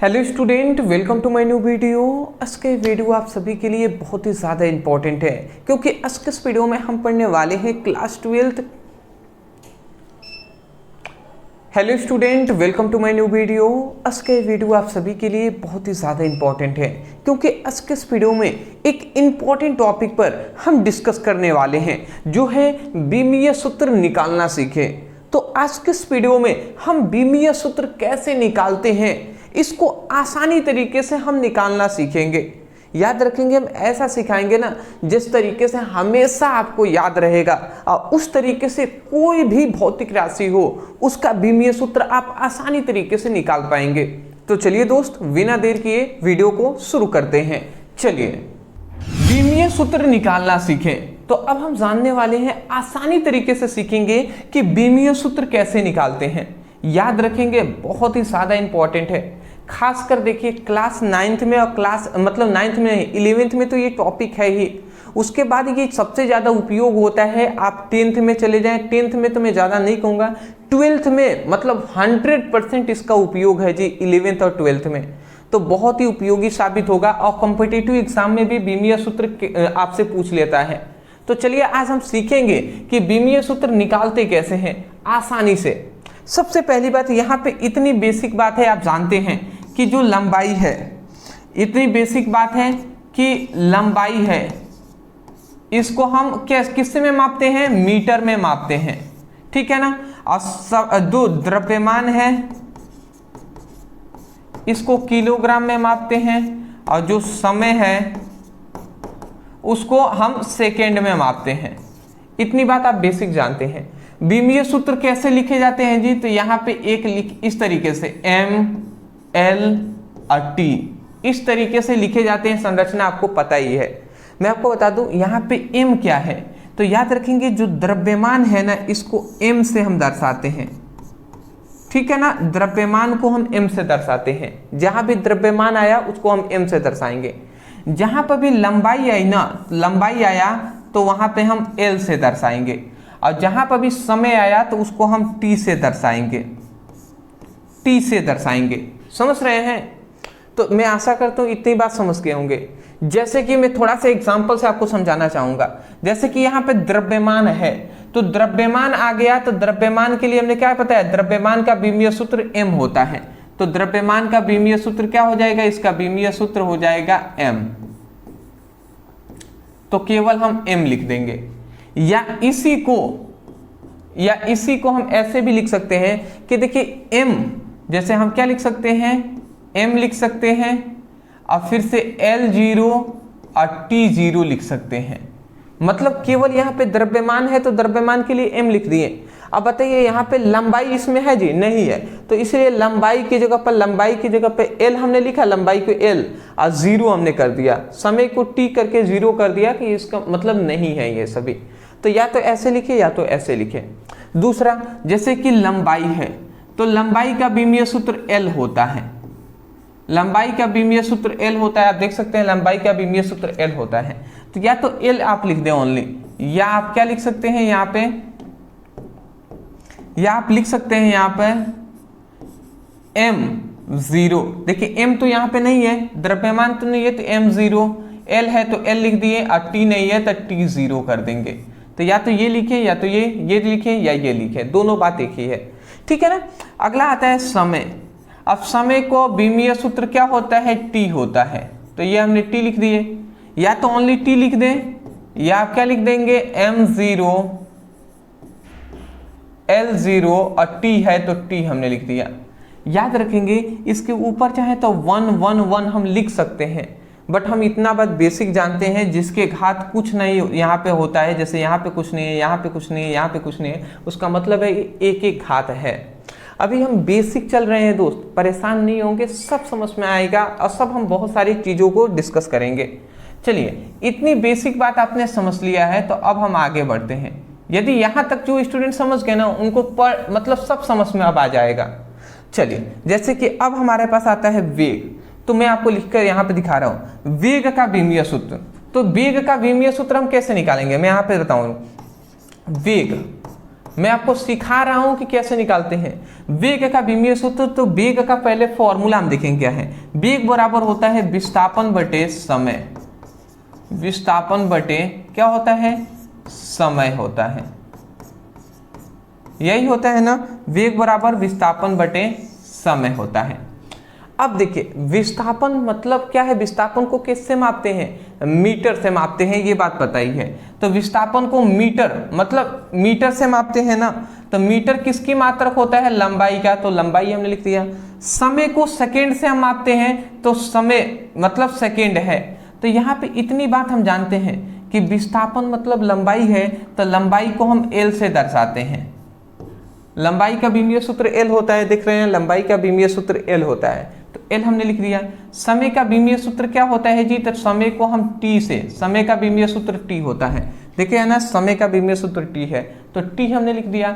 Hello student, welcome to my new video. आज के video आप सभी के लिए बहुत ही ज़्यादा इंपॉर्टेंट है क्योंकि आज के इस वीडियो में हम पढ़ने वाले हैं class 12। Hello student, welcome to my new video. आज के वीडियो आप सभी के लिए बहुत ही ज़्यादा इंपॉर्टेंट है क्योंकि आज के इस वीडियो में एक इम्पॉर्टेंट टॉपिक पर हम डिस्कस करने वाले हैं जो है बीमीय सूत्र निकालना सीखे। तो आज के इस वीडियो में हम बीमीय सूत्र कैसे निकालते हैं इसको आसानी तरीके से हम निकालना सीखेंगे। याद रखेंगे, हम ऐसा सिखाएंगे ना जिस तरीके से हमेशा आपको याद रहेगा और उस तरीके से कोई भी भौतिक राशि हो उसका बीमीय सूत्र आप आसानी तरीके से निकाल पाएंगे। तो चलिए दोस्त, बिना देर किए वीडियो को शुरू करते हैं। चलिए बीमीय सूत्र निकालना सीखें। तो अब हम जानने वाले हैं, आसानी तरीके से सीखेंगे कि बीमीय सूत्र कैसे निकालते हैं। याद रखेंगे, बहुत ही ज़्यादा इंपॉर्टेंट है। खासकर देखिए क्लास 9th में और क्लास मतलब 9th में नहीं, 11th में तो ये टॉपिक है ही। उसके बाद ये सबसे ज़्यादा उपयोग होता है। आप 10th में चले जाएं, 10th में तो मैं ज़्यादा नहीं कहूँगा, 12th में मतलब 100% इसका उपयोग है जी। 11th और 12th में तो बहुत ही उपयोगी साबित होगा और कॉम्पिटिटिव एग्जाम में भी बीमीय सूत्र आपसे पूछ लेता है। तो चलिए आज हम सीखेंगे कि बीमीय सूत्र निकालते कैसे हैं आसानी से। सबसे पहली बात, यहाँ पे इतनी बेसिक बात है, आप जानते हैं कि जो लंबाई है, इतनी बेसिक बात है कि लंबाई है, इसको हम किससे में मापते हैं? मीटर में मापते हैं, ठीक है ना। और जो द्रव्यमान है इसको किलोग्राम में मापते हैं और जो समय है उसको हम सेकेंड में मापते हैं। इतनी बात आप बेसिक जानते हैं। बीमीय सूत्र कैसे लिखे जाते हैं जी? तो यहाँ पे इस तरीके से M, L और T इस तरीके से लिखे जाते हैं। संरचना आपको पता ही है। मैं आपको बता दूं यहाँ पे M क्या है। तो याद रखेंगे, जो द्रव्यमान है ना इसको M से हम दर्शाते हैं, ठीक है ना। द्रव्यमान को हम M से दर्शाते हैं। जहां भी द्रव्यमान आया उसको हम M से दर्शाएंगे। जहां पर भी लंबाई आई ना, लंबाई आया तो वहां पे हम L से दर्शाएंगे। और जहां पर भी समय आया तो उसको हम T से दर्शाएंगे, T से दर्शाएंगे। समझ रहे हैं? तो मैं आशा करता हूं इतनी बात समझ गए होंगे। जैसे कि मैं थोड़ा सा एग्जांपल से आपको समझाना चाहूंगा। जैसे कि यहाँ पे द्रव्यमान है, तो द्रव्यमान आ गया तो द्रव्यमान के लिए हमने क्या बताया? द्रव्यमान का बीमीय सूत्र M होता है। तो द्रव्यमान का बीमीय सूत्र क्या हो जाएगा? इसका बीमीय सूत्र हो जाएगा M। तो केवल हम M लिख देंगे। या इसी को हम ऐसे भी लिख सकते हैं कि देखिए M, जैसे हम क्या लिख सकते हैं? M लिख सकते हैं और फिर से L0 और T0 लिख सकते हैं। मतलब केवल यहाँ पे द्रव्यमान है तो द्रव्यमान के लिए M लिख दिए। अब बताइए यहाँ पे लंबाई इसमें है जी? नहीं है। तो इसलिए लंबाई की जगह पे L हमने लिखा, लंबाई को L और 0 हमने कर दिया, समय को T करके 0 कर दिया कि इसका मतलब नहीं है ये सभी। तो या तो ऐसे लिखे या तो ऐसे लिखे। दूसरा, जैसे कि लंबाई है तो लंबाई का बीमीय सूत्र L होता है। लंबाई का बीमीय सूत्र L होता है। आप देख सकते हैं लंबाई का बीमीय सूत्र L होता है। तो या तो L आप लिख दें ओनली, या आप क्या लिख सकते हैं यहाँ पे, या आप लिख सकते हैं यहाँ पे M0। देखिए M तो यहाँ पे नहीं है, द्रव्यमान तो नहीं है तो M0, L है तो L लिख दिए और T नहीं है तो T0 कर देंगे। तो या तो ये लिखे या तो ये लिखे या ये लिखे, दोनों बात एक ही है, ठीक है ना। अगला आता है समय। अब समय को बीमीय सूत्र क्या होता है? T होता है। तो ये हमने T लिख दिए। या तो ओनली T लिख दें या आप क्या लिख देंगे? M0, L0 और T है तो T हमने लिख दिया। याद रखेंगे, इसके ऊपर चाहे तो 1 1 1 हम लिख सकते हैं, बट हम इतना बात बेसिक जानते हैं जिसके घात कुछ नहीं यहाँ पे होता है। जैसे यहाँ पे कुछ नहीं है, यहाँ पे कुछ नहीं है, यहाँ पे कुछ नहीं है, उसका मतलब है एक एक घात है। अभी हम बेसिक चल रहे हैं दोस्त, परेशान नहीं होंगे, सब समझ में आएगा और सब हम बहुत सारी चीज़ों को डिस्कस करेंगे। चलिए, इतनी बेसिक बात आपने समझ लिया है तो अब हम आगे बढ़ते हैं। यदि यहाँ तक जो स्टूडेंट समझ गए ना उनको मतलब सब समझ में अब आ जाएगा। चलिए, जैसे कि अब हमारे पास आता है वेग। तो मैं आपको लिखकर यहाँ पे दिखा रहा हूँ वेग का बीमीय सूत्र। तो वेग का बीमीय सूत्र हम कैसे निकालेंगे मैं यहाँ पे बताऊँ। वेग मैं आपको सिखा रहा हूं कि कैसे निकालते हैं वेग का विमीय सूत्र। तो वेग का पहले फॉर्मूला हम देखेंगे क्या है। वेग बराबर होता है विस्थापन बटे समय। विस्थापन बटे क्या होता है, समय होता है, यही होता है ना। वेग बराबर विस्थापन बटे समय होता है। अब देखिए विस्थापन मतलब क्या है, विस्थापन को किससे मापते हैं, मीटर से मापते हैं, ये बात पता ही है। तो विस्थापन को मीटर मतलब मीटर से मापते हैं ना। तो मीटर किसकी मात्रक होता है, लंबाई का, तो लंबाई हमने लिख दिया। समय को सेकेंड से हम मापते हैं, तो समय मतलब सेकेंड है। तो यहाँ पे इतनी बात हम जानते हैं कि विस्थापन मतलब लंबाई है, तो लंबाई को हम एल से दर्शाते हैं। लंबाई का विमीय सूत्र एल होता है, देख रहे हैं, लंबाई का विमीय सूत्र एल होता है, तो एल हमने लिख दिया। समय का विमीय सूत्र क्या होता है जी, तो समय को हम टी से, समय का विमीय सूत्र टी होता है, देखिए ना, समय का विमीय सूत्र टी है, तो टी हमने लिख दिया।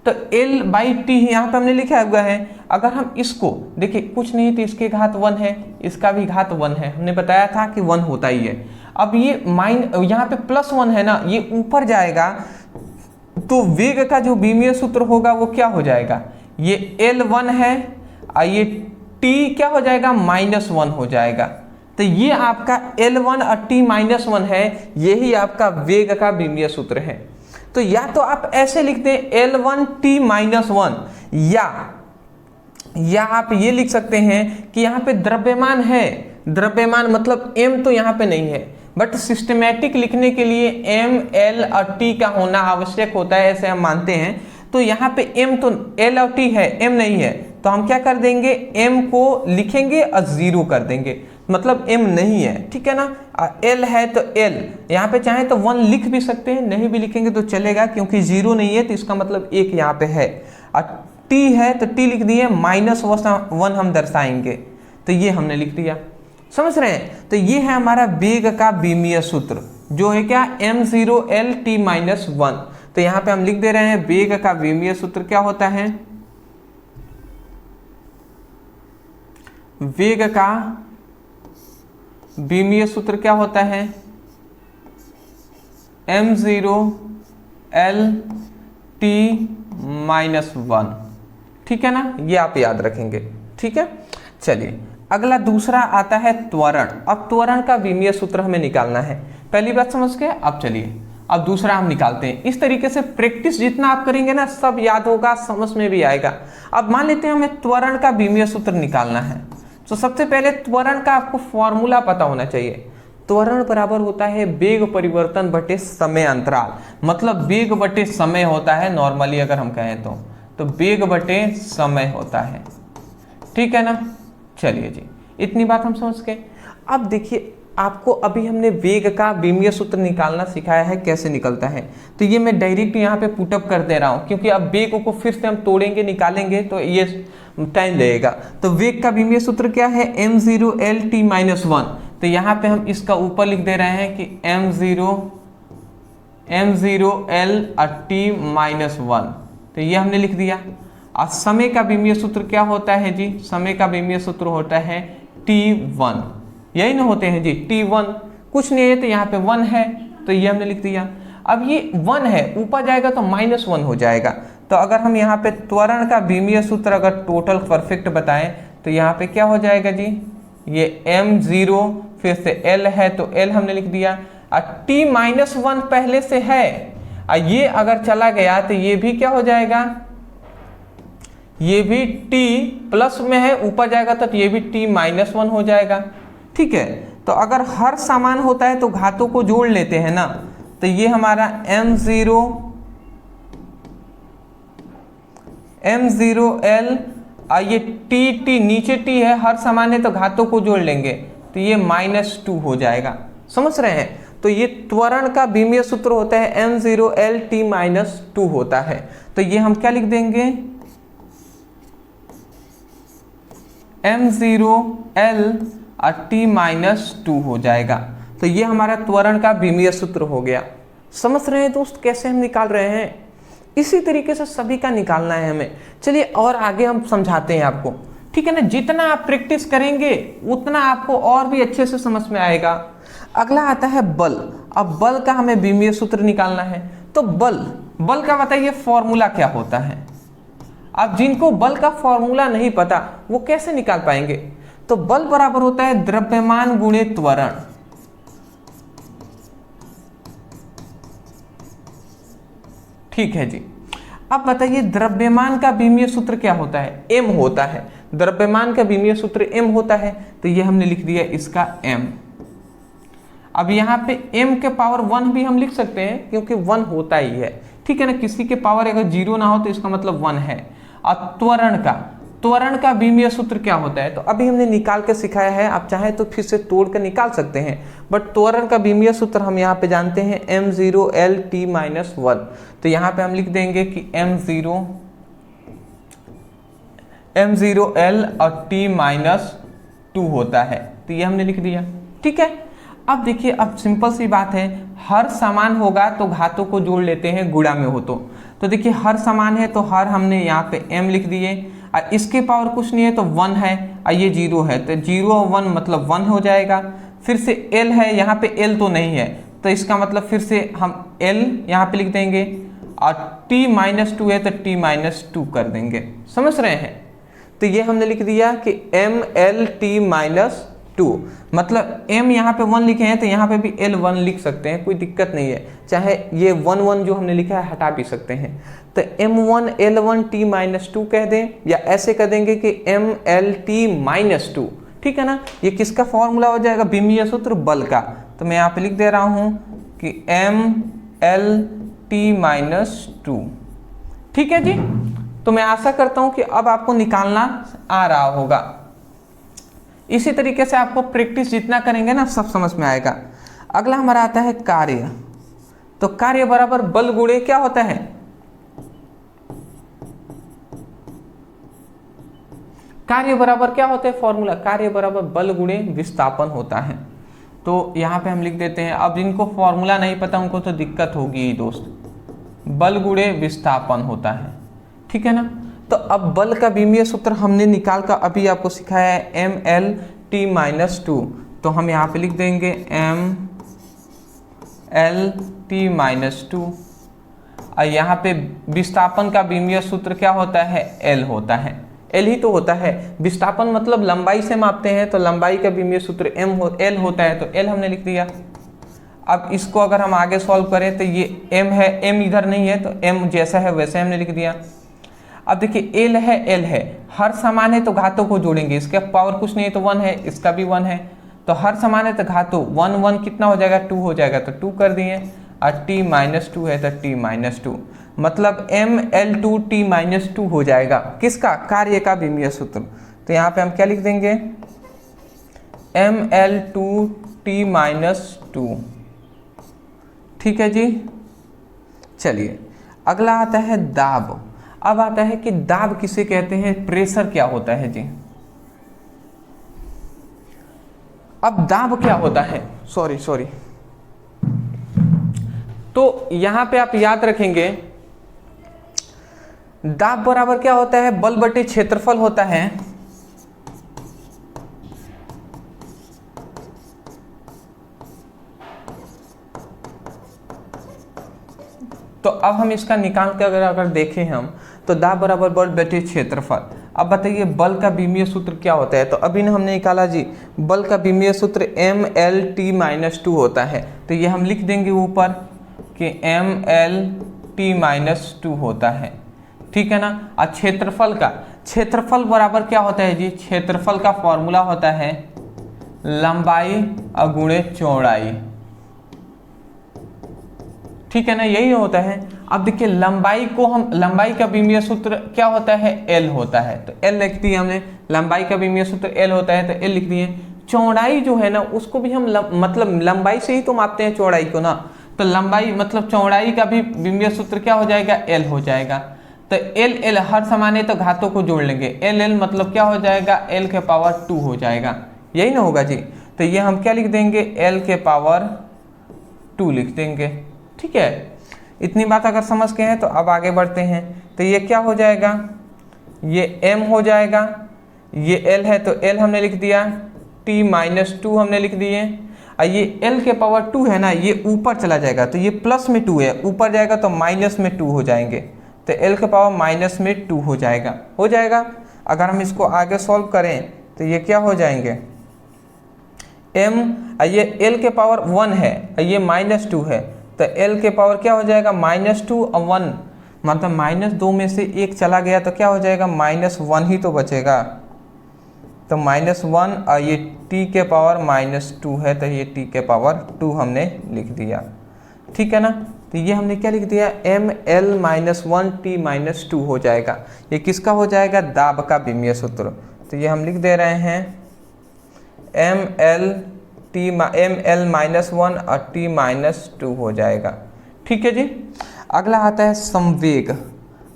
तो एल बाई टी यहाँ पे हमने लिखा हुआ है। अगर हम इसको देखिए, कुछ नहीं तो इसके घात 1 है, इसका भी घात 1 है, हमने बताया था कि 1 होता ही है। अब ये यहाँ पे +1 है ना, ये ऊपर जाएगा, तो वेग का जो विमीय सूत्र होगा वो क्या हो जाएगा, ये L1 है और ये T क्या हो जाएगा, -1 हो जाएगा। तो ये आपका L1 और T -1 है, यही आपका वेग का विमीय सूत्र है। तो या तो आप ऐसे लिख दें L1 T -1, या आप ये लिख सकते हैं कि यहाँ पे द्रव्यमान है, द्रव्यमान मतलब m तो यहाँ पे नहीं है, बट सिस्टमैटिक लिखने के लिए m, l और t का होना आवश्यक होता है, ऐसे हम मानते हैं। तो यहाँ पे m तो l और t है, m नहीं है, तो हम क्या कर देंगे, m को लिखेंगे और 0 कर देंगे, मतलब m नहीं है, ठीक है ना। l है तो l, यहाँ पे चाहे तो 1 लिख भी सकते हैं, नहीं भी लिखेंगे तो चलेगा, क्योंकि 0 नहीं है तो इसका मतलब 1 यहाँ पे है। और t है तो t लिख दिए, -1 हम दर्शाएंगे, तो ये हमने लिख दिया, समझ रहे हैं। तो ये है हमारा वेग का विमीय सूत्र, जो है क्या, m0l t -1। तो यहाँ पे हम लिख दे रहे हैं वेग का विमीय सूत्र क्या होता है, वेग का विमीय सूत्र क्या होता है, m0l t -1, ठीक है ना, ये आप याद रखेंगे, ठीक है। चलिए अगला दूसरा आता है त्वरण। अब त्वरण का विमीय सूत्र हमें निकालना है, पहली बात समझ गए। अब चलिए अब दूसरा हम निकालते हैं। इस तरीके से प्रैक्टिस जितना आप करेंगे ना, सब याद होगा, समझ में भी आएगा। अब मान लेते हैं हमें त्वरण का विमीय सूत्र निकालना है, तो सबसे पहले त्वरण का आपको फॉर्मूला पता होना चाहिए। त्वरण बराबर होता है वेग परिवर्तन बटे समय अंतराल, मतलब वेग बटे समय होता है, नॉर्मली अगर हम कहें तो वेग बटे समय होता है, ठीक है ना। चलिए जी, इतनी बात हम समझ गए। अब देखिए, आपको अभी हमने वेग का विमीय सूत्र निकालना सिखाया है, कैसे निकलता है। तो ये मैं डायरेक्ट यहाँ पे पुटअप कर दे रहा हूँ, क्योंकि अब वेग को फिर से हम तोड़ेंगे, निकालेंगे तो ये टाइम लगेगा। तो वेग का विमीय सूत्र क्या है, m0l t -1। तो यहाँ पे हम इसका ऊपर लिख दे रहे हैं कि m0l t -1, तो ये हमने लिख दिया। और समय का विमीय सूत्र क्या होता है जी, समय का विमीय सूत्र होता है T1, यही ना होते हैं जी, T1, कुछ नहीं है तो यहाँ पे 1 है, तो ये हमने लिख दिया। अब ये 1 है, ऊपर जाएगा तो -1 हो जाएगा। तो अगर हम यहाँ पे त्वरण का विमीय सूत्र अगर टोटल परफेक्ट बताएं, तो यहाँ पे क्या हो जाएगा जी, ये m0 फिर से l है तो l हमने लिख दिया, और T -1 पहले से है, और ये अगर चला गया तो ये भी क्या हो जाएगा, ये भी t प्लस में है, ऊपर जाएगा तो ये भी t -1 हो जाएगा, ठीक है। तो अगर हर समान होता है तो घातों को जोड़ लेते हैं ना, तो ये हमारा m0l और ये t नीचे t है, हर समान है तो घातों को जोड़ लेंगे, तो ये -2 हो जाएगा, समझ रहे हैं। तो ये त्वरण का विमीय सूत्र होता है m0l t -2 होता है। तो ये हम क्या लिख देंगे, m0l और t -2 हो जाएगा। तो ये हमारा त्वरण का विमीय सूत्र हो गया। समझ रहे हैं दोस्त कैसे हम निकाल रहे हैं, इसी तरीके से सभी का निकालना है हमें। चलिए और आगे हम समझाते हैं आपको, ठीक है ना। जितना आप प्रैक्टिस करेंगे उतना आपको और भी अच्छे से समझ में आएगा। अगला आता है बल। अब बल का हमें विमीय सूत्र निकालना है, तो बल का बताइए फॉर्मूला क्या होता है। अब जिनको बल का फॉर्मूला नहीं पता वो कैसे निकाल पाएंगे। तो बल बराबर होता है द्रव्यमान गुणे त्वरण। ठीक है जी। अब बताइए द्रव्यमान का विमीय सूत्र क्या होता है, m होता है। द्रव्यमान का विमीय सूत्र m होता है, तो ये हमने लिख दिया इसका m। अब यहाँ पे m के पावर 1 भी हम लिख सकते हैं क्योंकि 1 होता ही है, ठीक है ना। किसी के पावर अगर 0 ना हो तो इसका मतलब 1 है। और त्वरण का विमीय सूत्र क्या होता है, तो अभी हमने निकाल के सिखाया है, आप चाहे तो फिर से तोड़ कर निकाल सकते हैं। बट त्वरण का विमीय सूत्र हम यहाँ पे जानते हैं m0L_t-1। तो यहाँ पे हम लिख देंगे कि m0L और t-2 होता है। तो ये हमने लिख दिया, ठीक है। अब देखिए, अब सिंपल सी बात है, हर समान होगा तो घातों को जोड़ लेते हैं गुणा में हो तो देखिए हर समान है तो हर हमने यहाँ पे m लिख दिए, और इसके पावर कुछ नहीं है तो 1 है, और ये 0 है तो 0 और 1 मतलब 1 हो जाएगा। फिर से l है, यहाँ पे l तो नहीं है तो इसका मतलब फिर से हम l यहाँ पे लिख देंगे, और t-2 है तो t-2 कर देंगे। समझ रहे हैं। तो ये हमने लिख दिया कि mLt-2, मतलब m यहाँ पे 1 लिखे हैं तो यहाँ पे भी l1 लिख सकते हैं, कोई दिक्कत नहीं है। चाहे ये 1 जो हमने लिखा है हटा भी सकते हैं। तो m1L1t-2 कह दें, या ऐसे कह देंगे कि mLt-2, ठीक है ना। ये किसका फॉर्मूला हो जाएगा, विमीय सूत्र बल का। तो मैं यहाँ पे लिख दे रहा हूँ कि mLt-2, ठीक है जी। तो मैं आशा करता हूँ कि अब आपको निकालना आ रहा होगा। इसी तरीके से आपको प्रैक्टिस जितना करेंगे ना सब समझ में आएगा। अगला हमारा आता है कार्य। तो कार्य बराबर बल गुणे क्या होता है, कार्य बराबर क्या होता है फॉर्मूला, कार्य बराबर बल गुणे विस्थापन होता है। तो यहाँ पे हम लिख देते हैं। अब जिनको फॉर्मूला नहीं पता उनको तो दिक्कत होगी ही दोस्त, बल गुणे विस्थापन होता है, ठीक है ना। तो अब बल का विमीय सूत्र हमने निकाल कर अभी आपको सिखाया है mLt-2। तो हम यहाँ पे लिख देंगे mLt-2, और यहाँ पे विस्थापन का विमीय सूत्र क्या होता है, L होता है। L ही तो होता है, विस्थापन मतलब लंबाई से मापते हैं तो लंबाई का विमीय सूत्र L होता है, तो L हमने लिख दिया। अब इसको अगर हम आगे सॉल्व करें तो ये m है, m इधर नहीं है तो m जैसा है वैसे हमने लिख दिया। अब देखिए l है, हर समान है तो घातों को जोड़ेंगे, इसके पावर कुछ नहीं है तो 1 है, इसका भी 1 है, तो हर समान है तो घातों 1 कितना हो जाएगा, 2 हो जाएगा, तो 2 कर दिए, और t-2 है तो t-2, मतलब mL2t-2 हो जाएगा। किसका, कार्य का विमीय सूत्र। तो यहाँ पे हम क्या लिख देंगे, mL2t-2, ठीक है जी। चलिए अगला आता है दाब। अब आता है कि दाब किसे कहते हैं, प्रेशर क्या होता है जी। अब दाब क्या होता है, सॉरी, तो यहां पे आप याद रखेंगे दाब बराबर क्या होता है, बल बटे क्षेत्रफल होता है। तो अब हम इसका निकाल के अगर देखें हम, तो दाब बराबर बल बटे क्षेत्रफल। अब बताइए बल का विमीय सूत्र क्या होता है। तो अभी ना हमने निकाला जी, बल का विमीय सूत्र mLt-2 होता है। तो ये हम लिख देंगे ऊपर कि mLt-2 होता है, ठीक है ना। और क्षेत्रफल बराबर क्या होता है जी, क्षेत्रफल का फॉर्मूला होता है लंबाई गुणे चौड़ाई, ठीक है ना, यही होता है। अब देखिए लंबाई का विमीय सूत्र क्या होता है, L होता है, तो L लिख दिए हमने। लंबाई का विमीय सूत्र L होता है तो L लिख दिए। चौड़ाई जो है ना उसको भी हम मतलब लंबाई से ही तो मापते हैं चौड़ाई को ना, तो लंबाई मतलब चौड़ाई का भी विमीय सूत्र क्या हो जाएगा, L हो जाएगा। तो L हर समान है तो घातों को जोड़ लेंगे, L मतलब क्या हो जाएगा, L के पावर 2 हो जाएगा, यही ना होगा जी। तो ये हम क्या लिख देंगे, L के पावर 2 लिख देंगे, ठीक है। इतनी बात अगर समझ के हैं तो अब आगे बढ़ते हैं। तो ये क्या हो जाएगा, ये m हो जाएगा, ये L है तो L हमने लिख दिया, t-2 हमने लिख दिए। और ये l के पावर 2 है ना, ये ऊपर चला जाएगा तो ये प्लस में 2 है, ऊपर जाएगा तो माइनस में 2 हो जाएंगे, तो l के पावर माइनस में 2 हो जाएगा। अगर हम इसको आगे सॉल्व करें तो ये क्या हो जाएंगे, m, ये l के पावर 1 है, ये -2 है, तो l के पावर क्या हो जाएगा -2 और 1, मतलब -2 में से 1 चला गया तो क्या हो जाएगा, -1 ही तो बचेगा, तो -1 और ये t के पावर -2 है, तो ये t के पावर 2 हमने लिख दिया, ठीक है ना। तो ये हमने क्या लिख दिया, ml-1 t-2 हो जाएगा। ये किसका हो जाएगा, दाब का विमीय सूत्र। तो ये हम लिख दे रहे हैं ml-1 और t-2 हो जाएगा, ठीक है जी। अगला आता है संवेग।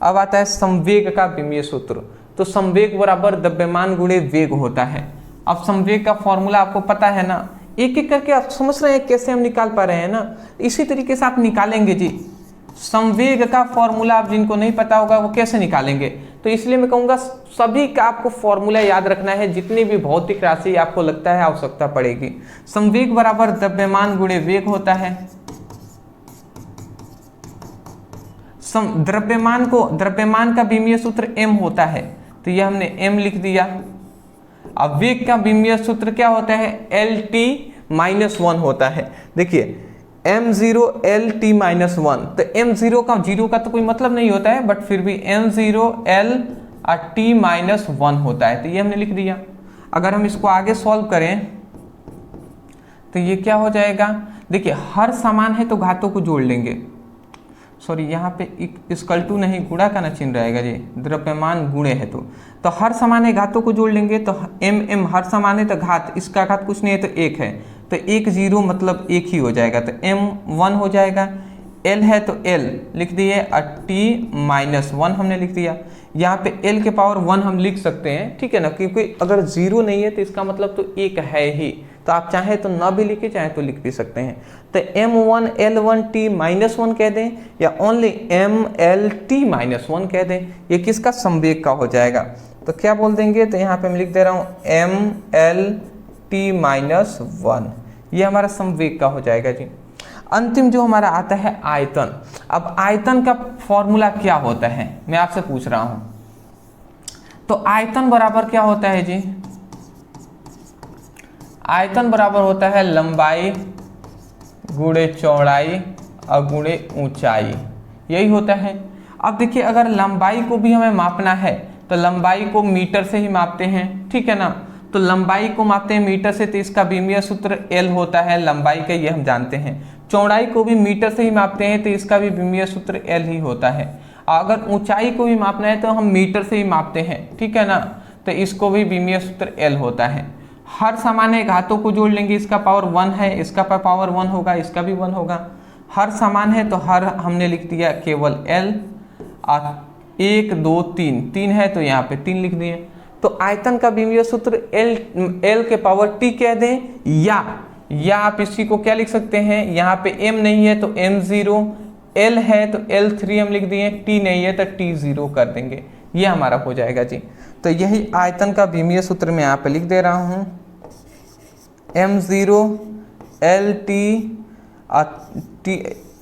अब आता है संवेग का विमीय सूत्र। तो संवेग बराबर द्रव्यमान गुणे वेग होता है। अब संवेग का फॉर्मूला आपको पता है ना, एक एक करके आप समझ रहे हैं कैसे हम निकाल पा रहे हैं ना, इसी तरीके से आप निकालेंगे जी। संवेग का फॉर्मूला आप जिनको नहीं पता होगा वो कैसे निकालेंगे, तो इसलिए मैं कहूँगा सभी का आपको फॉर्मूला याद रखना है, जितनी भी भौतिक राशि आपको लगता है आवश्यकता पड़ेगी। संवेग बराबर द्रव्यमान गुणे वेग होता है। द्रव्यमान का विमीय सूत्र m होता है, तो ये हमने m लिख दिया। अब वेग का विमीय सूत्र क्या होता है, LT-1 होता है। देखिए m0 LT-1, तो m0 का तो कोई मतलब नहीं होता है, बट फिर भी m0 L T-1 होता है, तो ये हमने लिख दिया। अगर हम इसको आगे सॉल्व करें तो ये क्या हो जाएगा, देखिए हर समान है तो घातों को जोड़ लेंगे, सॉरी यहाँ पे इक्वल टू नहीं, गुणा का ना चिन्ह रहेगा जी, द्रव्यमान गुणे है तो हर समान है घातों को जोड़ लेंगे, तो m हर समान है तो घात, इसका घात कुछ नहीं है तो 1 है, तो 1 0 मतलब 1 ही हो जाएगा, तो m1 हो जाएगा। l है तो l लिख दिए और t-1 हमने लिख दिया। यहाँ पे l के पावर 1 हम लिख सकते हैं, ठीक है ना, क्योंकि अगर 0 नहीं है तो इसका मतलब तो 1 है ही, तो आप चाहे तो ना भी लिखे चाहे तो लिख भी सकते हैं। तो m1 L1 t-1 कह दें या ओनली mLt-1 कह दें, ये किसका, संवेग का हो जाएगा। तो क्या बोल देंगे, तो यहाँ पे मैं लिख दे रहा हूँ mLt-1, ये हमारा संवेग का हो जाएगा जी। अंतिम जो हमारा आता है आयतन। अब आयतन का फॉर्मूला क्या होता है मैं आपसे पूछ रहा हूं, तो आयतन बराबर क्या होता है जी, आयतन बराबर होता है लंबाई गुणे चौड़ाई और गुणे ऊंचाई, यही होता है। अब देखिए अगर लंबाई को भी हमें मापना है तो लंबाई को मीटर से ही मापते हैं, ठीक है ना, तो लंबाई को मापते हैं मीटर से, तो इसका विमीय सूत्र L होता है लंबाई का, ये हम जानते हैं। चौड़ाई को भी मीटर से ही मापते हैं तो इसका भी विमीय सूत्र L ही होता है। अगर ऊंचाई को भी मापना है तो हम मीटर से ही मापते हैं, ठीक है ना, तो इसको भी विमीय सूत्र L होता है। हर समान है घातों को जोड़ लेंगे, इसका पावर 1 है, इसका पावर 1 होगा, इसका भी 1 होगा। हर समान है तो हर हमने लिख दिया केवल L, और 1 2 3 है तो यहाँ पे 3 लिख दिए। तो आयतन का विमीय सूत्र L के पावर T कह दें, या आप इसी को क्या लिख सकते हैं, यहाँ पे m नहीं है तो m0, L है तो L3 हम लिख दिए, T नहीं है तो T0 कर देंगे, ये हमारा हो जाएगा जी। तो यही आयतन का विमीय सूत्र मैं यहाँ पे लिख दे रहा हूँ, m0 LT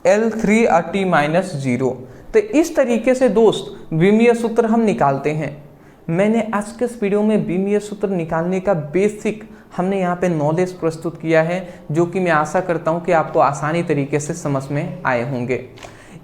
L3 और T-0। तो इस तरीके से दोस्त विमीय सूत्र हम निकालते हैं। मैंने आज के इस वीडियो में विमीय सूत्र निकालने का बेसिक हमने यहाँ पे नॉलेज प्रस्तुत किया है, जो कि मैं आशा करता हूँ कि आपको आसानी तरीके से समझ में आए होंगे।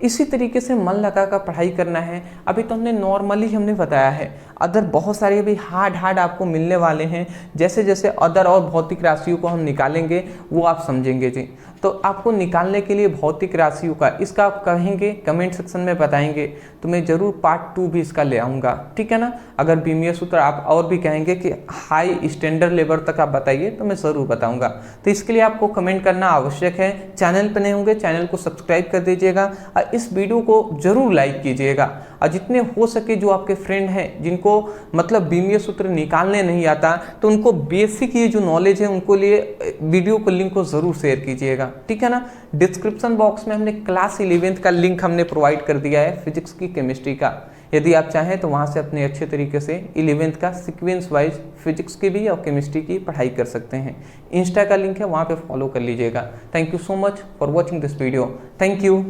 इसी तरीके से मन लगा कर पढ़ाई करना है। अभी तो हमने नॉर्मली हमने बताया है, अदर बहुत सारे अभी हार्ड आपको मिलने वाले हैं। जैसे जैसे अदर और भौतिक राशियों को हम निकालेंगे वो आप समझेंगे जी। तो आपको निकालने के लिए भौतिक राशियों का इसका आप कहेंगे कमेंट सेक्शन में बताएंगे तो मैं ज़रूर पार्ट 2 भी इसका ले आऊँगा, ठीक है ना। अगर विमीय सूत्र आप और भी कहेंगे कि हाई स्टैंडर्ड लेवल तक आप बताइए तो मैं ज़रूर बताऊँगा। तो इसके लिए आपको कमेंट करना आवश्यक है। चैनल पर नए होंगे चैनल को सब्सक्राइब कर दीजिएगा और इस वीडियो को ज़रूर लाइक कीजिएगा। और जितने हो सके जो आपके फ्रेंड हैं जिनको मतलब विमीय सूत्र निकालने नहीं आता तो उनको बेसिक ये जो नॉलेज है उनको लिए वीडियो को लिंक को ज़रूर शेयर कीजिएगा, ठीक है ना। डिस्क्रिप्शन बॉक्स में हमने क्लास 11th का लिंक हमने प्रोवाइड कर दिया है, फिजिक्स की केमिस्ट्री का। यदि आप चाहें तो वहाँ से अपने अच्छे तरीके से 11th का सीक्वेंस वाइज फिजिक्स की भी और केमिस्ट्री की पढ़ाई कर सकते हैं। इंस्टा का लिंक है, वहाँ पे फॉलो कर लीजिएगा। Thank you so much for watching this video. Thank you.